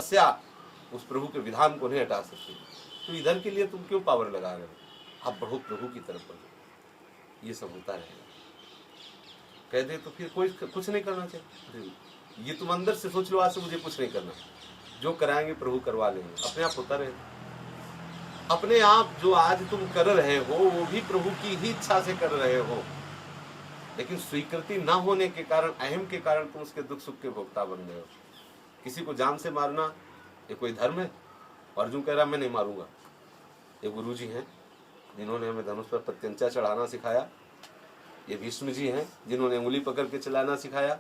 तपस्या उस प्रभु के विधान को नहीं हटा सकती। तो इधर के लिए तुम क्यों पावर लगा रहे हो, आप बढ़ो प्रभु की तरफ बढ़ो। ये सब होता रहेगा। कह दे तो फिर कोई कुछ नहीं करना चाहिए। ये तुम अंदर से सोच लो, आज से मुझे कुछ नहीं करना, जो कराएंगे प्रभु करवा लेंगे, अपने आप होता रहेगा। अपने आप जो आज तुम कर रहे हो वो भी प्रभु की ही इच्छा से कर रहे हो, लेकिन स्वीकृति ना होने के कारण, अहम के कारण तुम उसके दुख सुख के भोक्ता बन गए हो। किसी को जान से मारना ये कोई धर्म है? अर्जुन कह रहा मैं नहीं मारूंगा। ये गुरु जी हैं जिन्होंने हमें धनुष पर प्रत्यंचा चढ़ाना सिखाया। ये भीष्म जी हैं जिन्होंने उंगली पकड़ के चलाना सिखाया।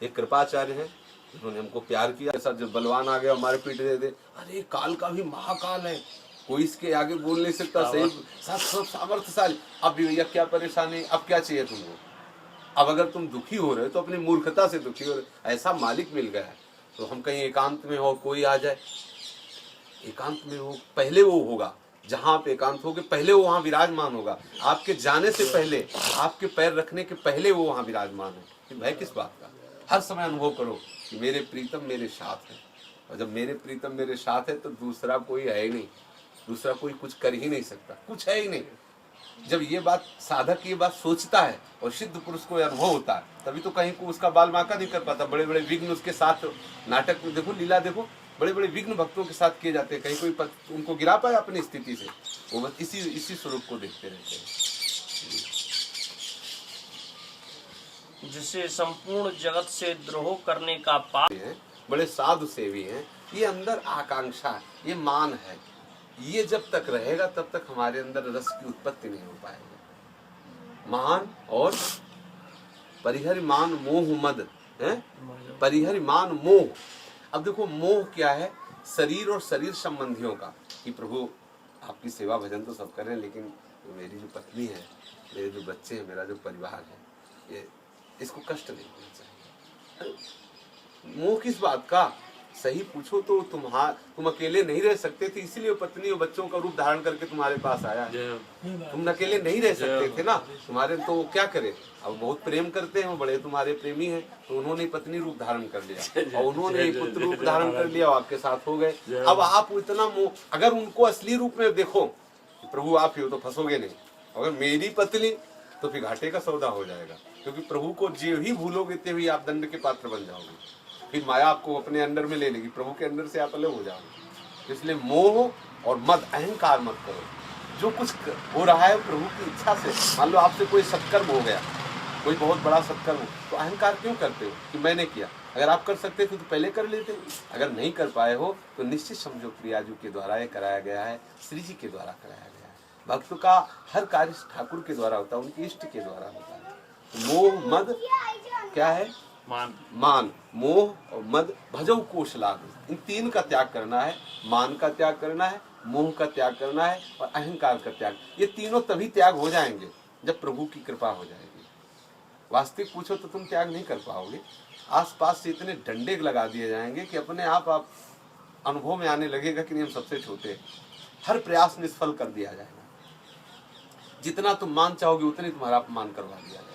ये कृपाचार्य हैं जिन्होंने हमको प्यार किया। ऐसा जब बलवान आ गया हमारे पीठ दे दे, अरे काल का भी महाकाल है, कोई इसके आगे बोल नहीं सकता, सही सब सामर्थ्यशाली। अब भी भैया क्या परेशानी, अब क्या चाहिए तुमको? अब अगर तुम दुखी हो रहे हो तो अपनी मूर्खता से दुखी हो रहे। ऐसा मालिक मिल गया है तो हम कहीं एकांत में हो, कोई आ जाए, एकांत में हो, पहले वो होगा जहां आप एकांत होगे, पहले वो वहां विराजमान होगा। आपके जाने से पहले, आपके पैर रखने के पहले वो वहां विराजमान है। भय किस बात का? हर समय अनुभव करो कि मेरे प्रीतम मेरे साथ है, और जब मेरे प्रीतम मेरे साथ है तो दूसरा कोई है ही नहीं, दूसरा कोई कुछ कर ही नहीं सकता, कुछ है ही नहीं। जब ये बात साधक ये बात सोचता है और सिद्ध पुरुष को अनुभव होता है, तभी तो कहीं को उसका बाल बांका नहीं कर पाता। बड़े बड़े विघ्न उसके साथ, नाटक में देखो, लीला देखो, बड़े बड़े विघ्न भक्तों के साथ किए जाते हैं, कहीं कोई उनको गिरा पाए अपनी स्थिति से? वो बस इसी स्वरूप को देखते रहते हैं। जिसे संपूर्ण जगत से द्रोह करने का पाप है, बड़े साधु सेवी हैं। ये अंदर आकांक्षा है, ये मान है, ये जब तक रहेगा तब तक हमारे अंदर रस की उत्पत्ति नहीं हो पाएगी। मान और परिहरि मान मोह मद है, परिहरि मान मोह। अब देखो मोह क्या है? शरीर और शरीर संबंधियों का, कि प्रभु आपकी सेवा भजन तो सब करें, लेकिन मेरी जो पत्नी है, मेरे जो बच्चे हैं, मेरा जो परिवार है, ये इसको कष्ट नहीं होना चाहिए। मोह किस बात का? सही पूछो तो तुम अकेले नहीं रह सकते थे, इसीलिए पत्नी और बच्चों का रूप धारण करके तुम्हारे पास आया है। तुम अकेले नहीं रह सकते थे ना, तुम्हारे तो वो क्या करे, अब बहुत प्रेम करते हैं, वो बड़े तुम्हारे प्रेमी हैं, तो उन्होंने पत्नी रूप धारण कर लिया और उन्होंने पुत्र रूप धारण कर लिया और आपके साथ हो गए। अब आप इतना मोह, अगर उनको असली रूप में देखो प्रभु आप ही हो तो फंसोगे नहीं, अगर मेरी पत्नी तो फिर घाटे का सौदा हो जाएगा, क्योंकि प्रभु को जो ही भूलोगे ते ही आप दंड के पात्र बन जाओगे। फिर माया आपको अपने अंदर में ले लेगी, प्रभु के अंदर से आप अलग हो जाओगे। इसलिए मोह और मद, अहंकार मत करो। जो कुछ हो रहा है प्रभु की इच्छा से, मान लो आपसे कोई सत्कर्म हो गया, कोई बहुत बड़ा सत्कर्म हो, तो अहंकार क्यों करते हो कि मैंने किया? अगर आप कर सकते थे तो पहले कर लेते। अगर नहीं कर पाए हो तो निश्चित समझो प्रियाजू के द्वारा ये कराया गया है, श्री जी के द्वारा कराया गया है। भक्त का हर कार्य ठाकुर के द्वारा होता है, उनके इष्ट के द्वारा होता है। मोह मद क्या है? मान, मोह और मद भजौ कोश लाभ, इन तीन का त्याग करना है। मान का त्याग करना है, मोह का त्याग करना है और अहंकार का त्याग। ये तीनों तभी त्याग हो जाएंगे जब प्रभु की कृपा हो जाएगी। वास्तविक पूछो तो तुम त्याग नहीं कर पाओगे। आसपास से इतने डंडे लगा दिए जाएंगे कि अपने आप अनुभव में आने लगेगा कि नहीं हम सबसे छोटे हैं। हर प्रयास निष्फल कर दिया जाएगा। जितना तुम मान चाहोगे उतने तुम्हारा अपमान करवा दिया जाएगा।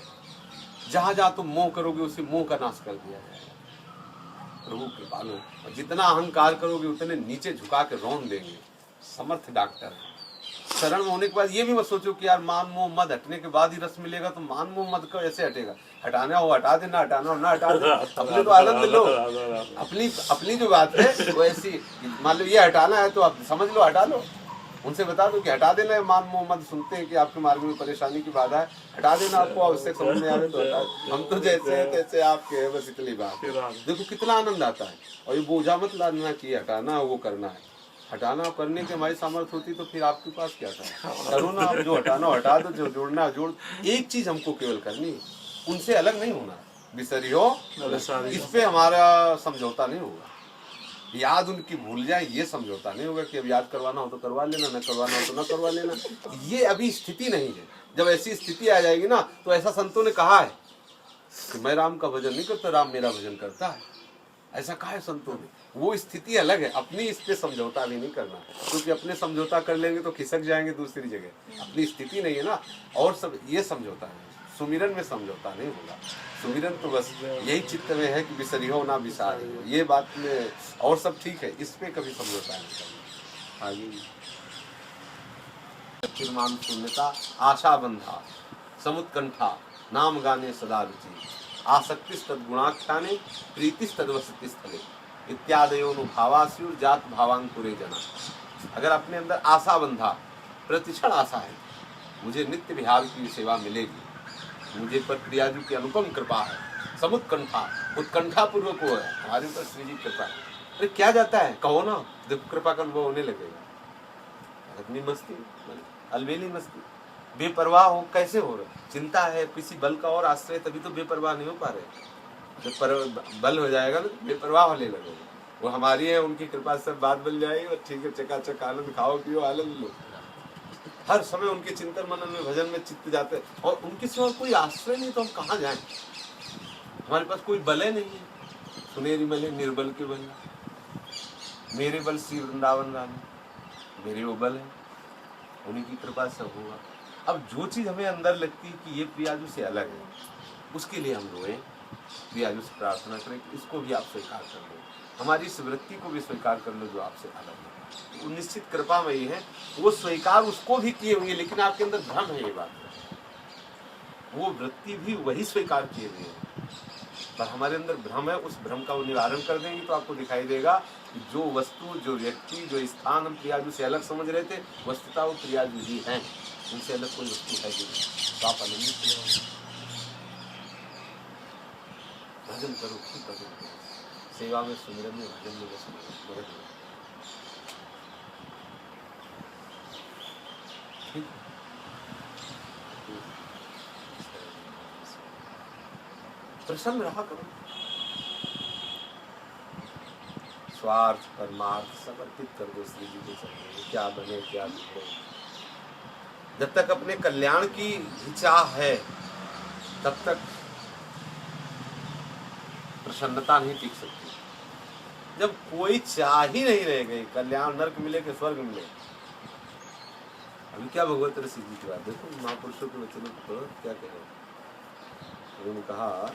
जहां जहां तुम मोह करोगे उसे मोह का नाश कर दिया जाएगा। प्रभु कृपालु, और जितना अहंकार करोगे उतने नीचे झुका के रौन देंगे। समर्थ डॉक्टर है। शरण में होने के बाद ये भी मत सोचो कि यार मान मोह मद हटने के बाद ही रस मिलेगा, तो मान मोह मद का ऐसे हटेगा। हटाना हो हटा देना, हटाना हो ना हटा देना, अपने तो आनंद लो। अपनी जो बात है वो ऐसी, मान लो ये हटाना है तो आप समझ लो हटा लो। उनसे बता दो कि हटा देना है मान मोह मद। सुनते हैं कि आपके मार्ग में परेशानी की बाधा है, हटा देना, आपको आवश्यक समझ में आवे तो हटा। हम तो जैसे हैं तैसे आपके हैं, बस इतनी बात है। देखो कितना आनंद आता है। और ये बोझा मत लादना कि हटाना वो करना है। हटाना करने की हमारी सामर्थ्य होती तो फिर आपके पास क्या था? करो ना, आप जो हटाना हटा दो, जो जोड़ना जोड़। एक चीज हमको केवल करनी है, उनसे अलग नहीं होना। बिसरियो इस पे हमारा समझौता नहीं होगा। याद उनकी भूल जाए ये समझौता नहीं होगा कि अब याद करवाना हो तो करवा लेना, न करवाना हो तो न करवा लेना। ये अभी स्थिति नहीं है। जब ऐसी स्थिति आ जाएगी ना, तो ऐसा संतों ने कहा है कि मैं राम का भजन नहीं करता, राम मेरा भजन करता है। ऐसा कहा है संतों ने। वो स्थिति अलग है। अपनी इस पे समझौता भी नहीं करना, क्योंकि अपने समझौता कर लेंगे तो खिसक जाएंगे दूसरी जगह। अपनी स्थिति नहीं है ना, और सब ये समझौता है। सुमिरन में समझौता नहीं होगा। सुमिरन तो बस यही चित्त में है कि बिसरियो ना बिसारियो, ये बात में, और सब ठीक है, इस पे कभी समझौता नहीं करना। आगे निर्माण शून्यता, आशा बंधा, समुत्कंठा, नाम गाने सदा रुचि, आसक्तिस तद्गुणाख्याने, प्रीतिस तद्वसति स्थले इत्यादयोनुभावास्युर जात भावांकुरे जना। अगर अपने अंदर आशा बंधा, प्रतिक्षण आशा है, मुझे नित्य विहार की सेवा मिलेगी, मुझे पर प्रियाजू की अनुपम कृपा है, समुत्कंठा, उत्कंठा पूर्वक वो है, हमारे ऊपर श्री जी कृपा है। अरे क्या जाता है, कहो ना, देखो कृपा का अनुभव होने लगेगा। अपनी मस्ती, अलबेली मस्ती, बेपरवाह हो, कैसे हो रहा, चिंता है, किसी बल का और आश्रय, तभी तो बेपरवाह नहीं हो पा रहे। जब बल हो जाएगा ना, बेपरवाह होने लगेगा। वो हमारी है, उनकी कृपा से सब बात बन जाएगी और ठीक है, चकाचक आनंद खाओ पियो, आनंद लो। हर समय उनके चिंतन मनन में, भजन में चित्त जाते, और उनके सिवा कोई आश्रय नहीं, तो हम कहाँ जाएं? हमारे पास कोई बल नहीं है। सुनेरी बले निर्बल के बल, मेरे बल श्री वृंदावन रानी, मेरे वो बल है, उन्हीं की कृपा से होगा। अब जो चीज हमें अंदर लगती है कि ये प्रियाजू से अलग है, उसके लिए हम रोएं, प्रियाजू से प्रार्थना करें कि इसको भी आप स्वीकार कर लो, हमारी इस वृत्ति को भी स्वीकार कर लो जो आपसे अलग है। वो निश्चित कृपामयी है, वो स्वीकार उसको भी किए हुए, लेकिन आपके अंदर भ्रम है, ये बात वो वृत्ति भी वही स्वीकार किए हुए है, पर हमारे अंदर भ्रम है। उस भ्रम का वो निवारण कर देंगे तो आपको दिखाई देगा कि जो वस्तु, जो व्यक्ति, जो स्थान हम प्रियाजू से अलग समझ रहे थे, वस्तुतः वो प्रियाजू ही हैं, उनसे अलग कोई वस्तु है नहीं। तो आप आनंदित हो, भजन करो, खूब भजन करो, सेवा में, सुमिरन में, भजन में बस मगन हो। ठीक, प्रसन्न रहा करो, स्वार्थ परमार्थ समर्पित कर दो श्री जी के चरणों, क्या बने क्या बिगड़े। जब तक अपने कल्याण की चाह है, तब तक प्रसन्नता नहीं टिक सकती। जब कोई चाह ही नहीं रह गई, कल्याण नरक मिले कि स्वर्ग मिले, अभी क्या भगवत ऋषि जी की बात देखो, महापुरुषों के वचनों को क्या कह रहे हैं। उन्होंने कहा,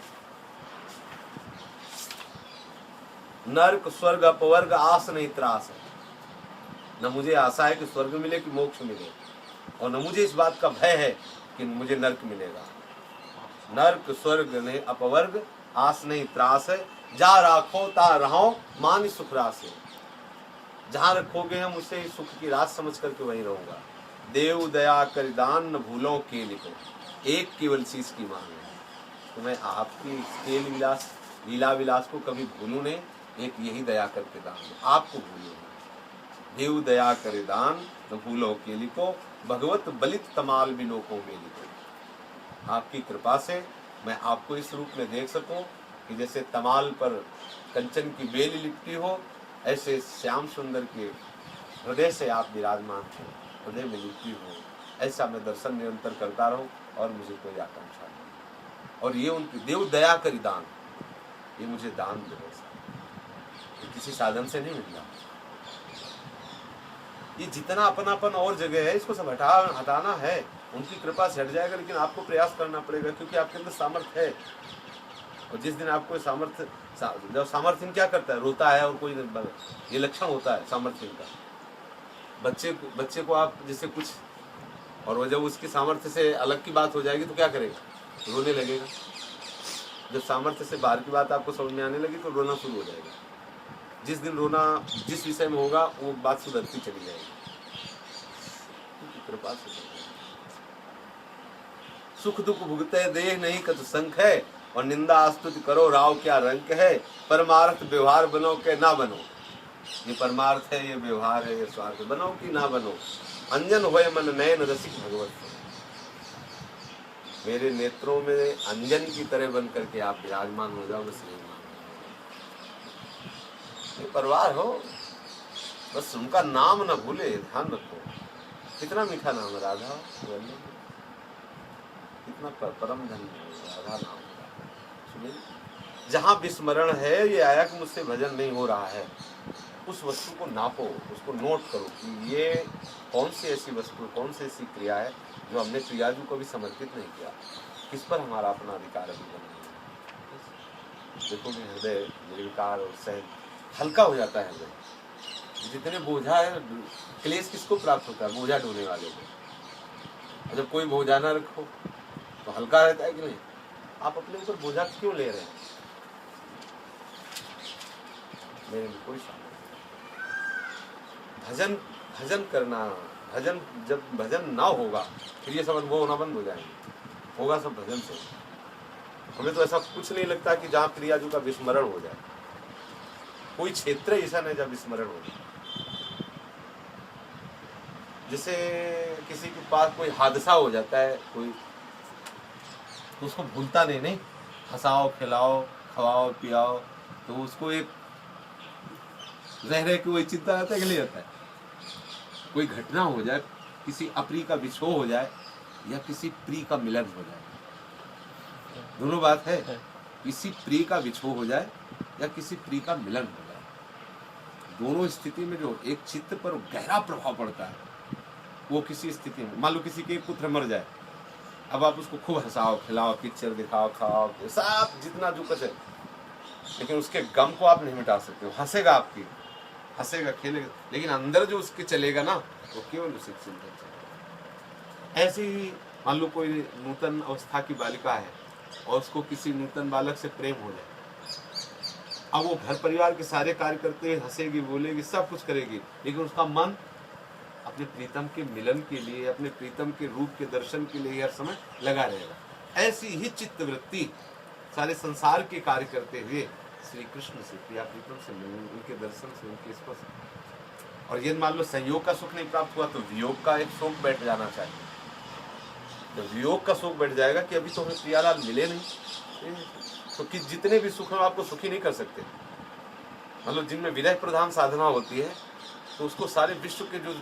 नरक स्वर्ग अपवर्ग आस नहीं त्रास है। न मुझे आशा है कि स्वर्ग मिले कि मोक्ष मिले, और न मुझे इस बात का भय है कि मुझे नरक मिलेगा। नरक स्वर्ग नहीं अपवर्ग आस नहीं त्रास है, जा राखो ता रहो मान सुख रास है। जहाँ रखोगे हम उसे सुख की रात समझ करके वहीं रहूंगा। देव दया कर दान न भूलों के लिखो, एक केवल चीज की मांग है। तो मैं आपकी खेल विलास, लीला विलास को कभी भूलूं नहीं, एक यही दया करके दान दो, आपको भूलूं नहीं। देव दया कर दान न भूलों के लिखो, भगवत बलित तमाल बिलोकों में लिखो। आपकी कृपा से मैं आपको इस रूप में देख सकूं कि जैसे तमाल पर कंचन की बेल लिपटी हो, ऐसे श्याम सुंदर के हृदय से आप विराजमान हो, हृदय में लिपटी हो, ऐसा मैं दर्शन निरंतर करता रहूं और मुझे कोई आकांक्षा नहीं। और ये उनकी देव दया करी दान, ये मुझे दान दे, ये किसी साधन से नहीं मिला। ये जितना अपनापन और जगह है, इसको सब हटाना है, उनकी कृपा से हट जाएगा, लेकिन आपको प्रयास करना पड़ेगा, क्योंकि आपके अंदर सामर्थ्य है। और जिस दिन आपको सामर्थ्य, जब सामर्थ्य क्या करता है, रोता है और कोई, ये लक्षण होता है सामर्थ्य का। बच्चे को आप जैसे कुछ, और वो जब उसकी सामर्थ्य से अलग की बात हो जाएगी तो क्या करेगा, रोने लगेगा। जब सामर्थ्य से बाहर की बात आपको समझ में आने लगी तो रोना शुरू हो जाएगा। जिस दिन रोना जिस विषय में होगा वो बात सुधरती चली जाएगी, कृपा से। सुख दुख भुगते देह नहीं कत संख है, और निंदा स्तुति करो राव क्या रंक है। परमार्थ व्यवहार बनो के ना बनो, ये परमार्थ है, ये व्यवहार है, ये स्वार्थ, बनो कि ना बनो। अंजन होए मन नयन रसिक भगवत, मेरे नेत्रों में अंजन की तरह बन करके आप विराजमान हो जाओ, बस परवार हो, बस उनका नाम न भूले, ध्यान रखो। कितना मीठा नाम है राधा, कितना परम धन राधा नाम। सुनिए, जहाँ विस्मरण है, ये आया कि मुझसे भजन नहीं हो रहा है, उस वस्तु को नापो, उसको नोट करो कि ये कौन सी ऐसी वस्तु, कौन सी ऐसी क्रिया है जो हमने प्रियाजू को भी समर्पित नहीं किया। किस पर हमारा अपना अधिकार अभी बना है। देखो कि हृदय निर्विकार और सहज हल्का हो जाता है हृदय। जितने बोझा है, क्लेश किसको प्राप्त होता है? बोझा ढोने वाले को। जब कोई बोझा ना रखो तो हल्का रहता है कि नहीं? आप अपने ऊपर बोझा क्यों ले रहे हैं? मेरे में कोई शक नहीं। भजन भजन करना, भजन जब भजन ना होगा फिर ये सब अनुभव होना बंद हो जाएंगे। होगा सब भजन से। हमें तो ऐसा कुछ नहीं लगता कि जहाँ प्रियाजू का विस्मरण हो जाए। कोई क्षेत्र ऐसा नहीं जहाँ विस्मरण हो जाए। जैसे किसी के पास कोई हादसा हो जाता है, कोई तो उसको भूलता नहीं, हंसाओ खिलाओ खवाओ पियाओ, तो उसको एक रह के वही चिंता रहता है कि नहीं रहता है। कोई घटना हो जाए, किसी अप्रिय का विछोह हो जाए या किसी प्रिय का मिलन हो जाए, दोनों बात है। किसी प्रिय का विछोह हो जाए या किसी प्रिय का मिलन हो जाए, दोनों स्थिति में जो एक चित्त पर गहरा प्रभाव पड़ता है, वो किसी स्थिति में, मान लो किसी के पुत्र मर जाए, अब आप उसको खूब हंसाओ खिलाओ, पिक्चर दिखाओ खाओ सब जितना जो कुछ है, लेकिन उसके गम को आप नहीं मिटा सकते हो। हंसेगा आपकी, हंसेगा खेलेगा, लेकिन अंदर जो उसके चलेगा ना, वो केवल उसी चिंतन चलेगा। ऐसे ही मान लो कोई नूतन अवस्था की बालिका है और उसको किसी नूतन बालक से प्रेम हो जाए, अब वो घर परिवार के सारे कार्य करते, हंसेगी बोलेगी सब कुछ करेगी, लेकिन उसका मन अपने प्रीतम के मिलन के लिए, अपने प्रीतम के रूप के दर्शन के लिए हर समय लगा रहेगा। ऐसी ही चित्त वृत्ति सारे संसार के कार्य करते हुए श्री कृष्ण से, प्रिया प्रीतम से मिलने, उनके दर्शन से, उनके स्पर्श। और यदि मान लो संयोग का सुख नहीं प्राप्त हुआ तो वियोग का एक शोक बैठ जाना चाहिए। तो वियोग का शोक बैठ जाएगा कि अभी तो हमें प्रियालाल मिले नहीं, तो कि जितने भी सुख हैं आपको सुखी नहीं कर सकते। मतलब जिनमें विरह प्रधान साधना होती है तो उसको सारे विश्व के जो